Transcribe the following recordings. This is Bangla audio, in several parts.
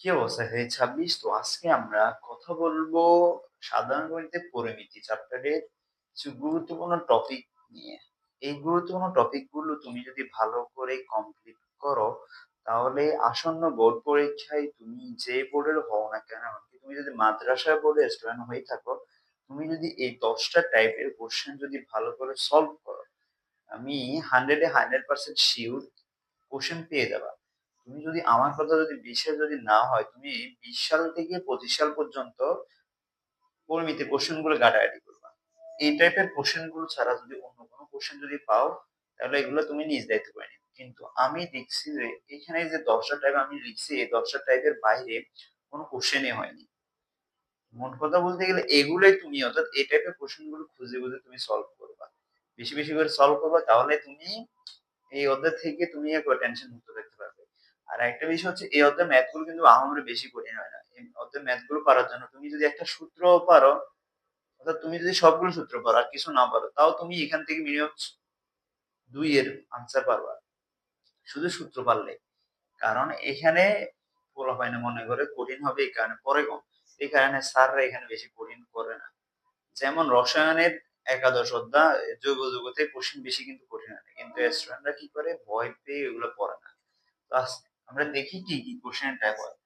কি অবস্থা? হে ২৬। তো আজকে আমরা কথা বলবো সাধারণ গণিতের পরিমিতি চ্যাপ্টারের কিছু গুরুত্বপূর্ণ টপিক নিয়ে। এই গুরুত্বপূর্ণ টপিক গুলো তুমি যদি ভালো করে কমপ্লিট করো, তাহলে আসন্ন বোর্ড পরীক্ষায় তুমি যে বোর্ডের হও না কেন, এমনকি তুমি যদি মাদ্রাসা বোর্ডের স্টুডেন্ট হয়ে থাকো, তুমি যদি এই ১০ টা টাইপের কোয়েশ্চেন যদি ভালো করে সলভ করো, আমি 100 এ 100% সিউর কোয়েশ্চেন পেয়ে যাবা। তুমি যদি আমার কথা যদি বিশ্বাস যদি না হয়, তুমি ২০ সাল থেকে ২৫ সাল পর্যন্ত পরিমিতির কোয়েশ্চেন গুলো ঘাটাঘাটি করবা। এই টাইপের কোয়েশ্চেন গুলো ছাড়া যদি অন্য কোনো কোয়েশ্চেন যদি পাও, তাহলে এগুলো তুমি নিজ দায়িত্ব করে নিবে। কিন্তু আমি দেখছি যে এখানে যে ১০ টা টাইপ আমি লিখছি, এই ১০ টা টাইপের বাইরে কোনো কোয়েশ্চেনই হয়নি। মোট কথা বলতে গেলে এগুলাই তুমি অর্থাৎ এই টাইপের কোয়েশ্চেন গুলো খুঁজে, খুঁজে তুমি সলভ করবা। বেশি, বেশি করে সলভ করবা, তাহলে তুমি এই অধ্যায় থেকে তুমি একবার টেনশন মুক্ত থাকতে পারবে। আর একটা বিষয় হচ্ছে এই অধ্যায়ের ম্যাথ গুলো কিন্তু আহামরি বেশি কঠিন হয় না। এই অধ্যায়ের ম্যাথ গুলো পারার জন্য তুমি যদি একটা সূত্রও পারো, অর্থাৎ তুমি যদি সবগুলো সূত্র পারো আর কিছু না পারো, তাও তুমি এখান থেকে মিনিমাম ২ এর আনসার পারবা। শুধু সূত্র পারলে। কারণ এখানে পোলাপাইনে মনে করে কঠিন হবে এই কারণে পড়ে কম। এই কারণে স্যাররা এখানে বেশি কঠিন করে না। যেমন রসায়নের একাদশ অধ্যায় জৈব যৌগতে কোশ্চেন বেশি কিন্তু কঠিন হয় না। কিন্তু স্টুডেন্টরা কি করে ভয় পেয়ে এগুলো পড়ে না। বাস আমরা দেখি কি, কি কোশ্চেন টাইপ হয়।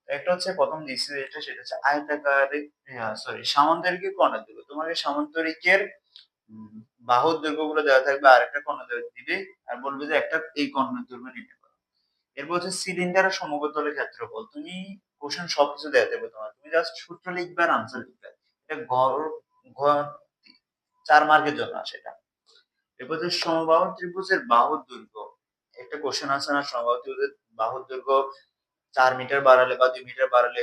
একটা হচ্ছে ১ম দিছি যেটা সেটা হচ্ছে আয়তাকারে সামান্তরিকের কর্ণের দৈর্ঘ্য। তোমাকে সামান্তরিকের উম বাহুর দৈর্ঘ্যগুলো দেওয়া থাকবে, আরেকটা কর্ণ দিবে আর বলবে যে একটা এই কর্ণের দৈর্ঘ্য নির্ণয় করো। এরপর হচ্ছে সিলিন্ডারের সমগ্রতলের ক্ষেত্রফল। তুমি কোশ্চেন সবকিছু দেওয়া থাকবে তোমার। তুমি জাস্ট সূত্র লিখবে আর আনসার লিখবে। এটা ঘ ৪ মার্কের জন্য আসে এটা। এরপর হচ্ছে সমবাহু ত্রিভুজের বাহুর দৈর্ঘ্য। একটা কোশ্চেন আছে না, সমবাহু ত্রিভুজের বাহুর দৈর্ঘ্য ৪ মিটার বাড়ালে বা ২ মিটার বাড়ালে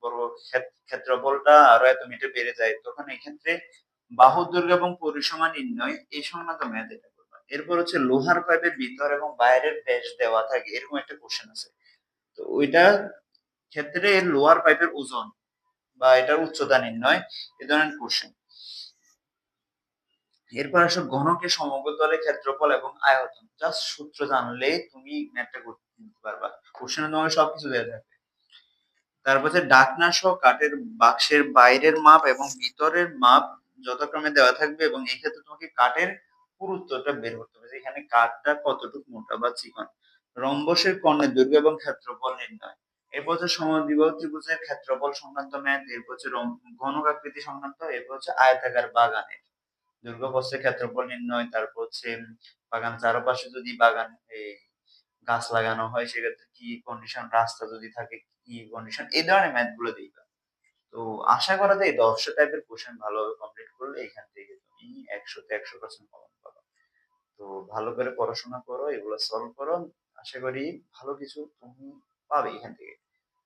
বর্গ ক্ষেত্রফলটা আরো এত মিটার বেড়ে যায়। তখন এক্ষেত্রে বাহুর দৈর্ঘ্য এবং পরিসীমা নির্ণয় এই সংক্রান্ত ম্যাথ এটা করবা। এরপর হচ্ছে লোহার পাইপের ভিতর এবং বাইরের ব্যাস দেওয়া থাকে এরকম একটা কোশ্চেন আছে। তো ওইটার ক্ষেত্রে লোহার পাইপের ওজন বা এটার উচ্চতা নির্ণয় এ ধরনের কোশ্চেন। এরপর আসো ঘনকের সমগ্র তলের ক্ষেত্রফল এবং আয়তন। জাস্ট সূত্র জানলেই তুমি ম্যাথটা করতে পারবা। কোশ্চেনে তোমাকে সবকিছু দেওয়া থাকবে। তারপর হচ্ছে ঢাকনা সহ কাঠের বাক্সের বাইরের মাপ এবং ভিতরের মাপ যথাক্রমে দেওয়া থাকবে এবং এই ক্ষেত্রে তোমাকে কাঠের পুরুত্বটা বের করতে হবে। এখানে কাঠটা কতটুকু মোটা বা চিকন। রম্বসের কর্ণের দৈর্ঘ্য এবং ক্ষেত্রফল নির্ণয়। এরপর হচ্ছে সমদ্বিবাহু ত্রিভুজের ক্ষেত্রফল সংক্রান্ত ম্যাথ, এরপর হচ্ছে ঘনক আকৃতি সংক্রান্ত, এরপর হচ্ছে আয়তাকার বাগানের দৈর্ঘ্য প্রস্থের ক্ষেত্রফল নির্ণয়, তারপর হচ্ছে বাগান চারপাশে যদি বাগান এই গাছ লাগানো হয় সেক্ষেত্রে কি কন্ডিশন, রাস্তা যদি থাকে কি কন্ডিশন, এই ধরনের ম্যাথ গুলো দিবা। তো আশা করা যায় ১০ টা টাইপের কোশ্চেন ভালোভাবে কমপ্লিট করলে এখান থেকে তুমি ১০০ তে ১০০% কমন পাবা। তো ভালো করে পড়াশোনা করো, এগুলো সলভ করো। আশা করি ভালো কিছু তুমি পাবে এখান থেকে।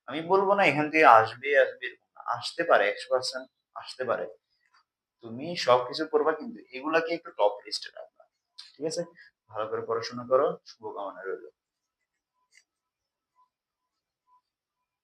আমি বলব না এখান থেকে আসবে, আসবে এরকম না। আসতে পারে ১০০% আসতে পারে। তুমি সবকিছু পড়বা কিন্তু এগুলাকে একটু টপ লিস্টে রাখবা। ঠিক আছে? ভালো করে পড়াশোনা করো। শুভকামনা রইল।